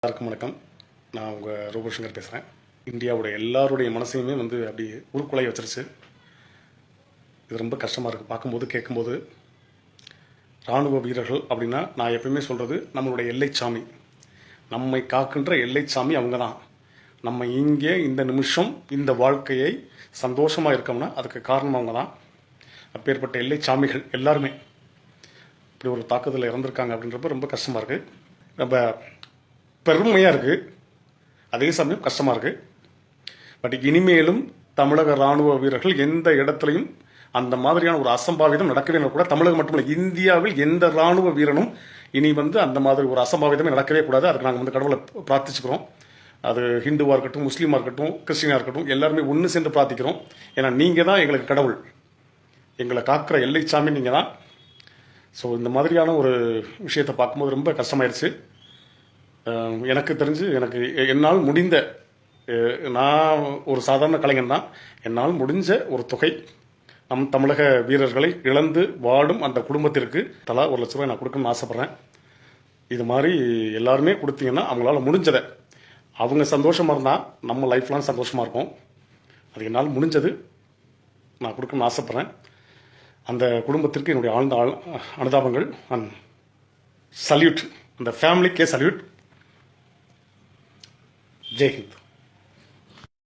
எல்லாருக்கும் வணக்கம். நான் உங்கள் ரோபோசங்கர் பேசுகிறேன். இந்தியாவோட எல்லாருடைய மனசையுமே அப்படி உருக்குலைய வச்சிருச்சு. இது ரொம்ப கஷ்டமாக இருக்குது பார்க்கும்போது, கேட்கும்போது. இராணுவ வீரர்கள் அப்படின்னா நான் எப்பயுமே சொல்கிறது நம்மளுடைய எல்லைச்சாமி, நம்மை காக்கின்ற எல்லைச்சாமி அவங்க தான். நம்ம இங்கே இந்த நிமிஷம் இந்த வாழ்க்கையை சந்தோஷமாக இருக்கோம்னா அதுக்கு காரணம் அவங்க தான். அப்பேற்பட்ட எல்லைச்சாமிகள் எல்லாருமே இப்படி ஒரு தாக்குதலில் இறந்துருக்காங்க அப்படின்றப்ப ரொம்ப கஷ்டமாக இருக்குது. ரொம்ப பெருமையாக இருக்குது, அதே சமயம் கஷ்டமாக இருக்குது. பட் இனிமேலும் தமிழக இராணுவ வீரர்கள் எந்த இடத்துலையும் அந்த மாதிரியான ஒரு அசம்பாவிதம் நடக்கவே கூட. தமிழகம் மட்டுமல்ல, இந்தியாவில் எந்த இராணுவ வீரனும் இனி அந்த மாதிரி ஒரு அசம்பாவிதமே நடக்கவே கூடாது. அதுக்கு நாங்கள் கடவுளை பிரார்த்திச்சுக்கிறோம். அது ஹிந்துவாக இருக்கட்டும், முஸ்லீமாக இருக்கட்டும், கிறிஸ்டினாக இருக்கட்டும், எல்லாருமே ஒன்று சேர்ந்து பிரார்த்திக்கிறோம். ஏன்னா நீங்கள் தான் எங்களுக்கு கடவுள், எங்களை காக்கிற எல்லைச்சாமி நீங்கள் தான். ஸோ இந்த மாதிரியான ஒரு விஷயத்தை பார்க்கும்போது ரொம்ப கஷ்டமாயிருச்சு. எனக்கு தெரிஞ்சு என்னால் முடிந்த, நான் ஒரு சாதாரண கலைஞன் தான், என்னால் முடிஞ்ச ஒரு தொகை நம் தமிழக வீரர்களை இழந்து வாடும் அந்த குடும்பத்திற்கு தலா 1 லட்ச ரூபாய் நான் கொடுக்கணும்னு ஆசைப்பட்றேன். இது மாதிரி எல்லாருமே கொடுத்தீங்கன்னா அவங்களால முடிஞ்சதை, அவங்க சந்தோஷமாக இருந்தால் நம்ம லைஃப்லாம் சந்தோஷமாக இருக்கும். அது என்னால் முடிஞ்சது நான் கொடுக்கணும்னு ஆசைப்பட்றேன். அந்த குடும்பத்திற்கு என்னுடைய ஆழ்ந்த அனுதாபங்கள். அண்ட் சல்யூட், அந்த ஃபேமிலிக்கே சல்யூட். ஜெய் ஹிந்த்.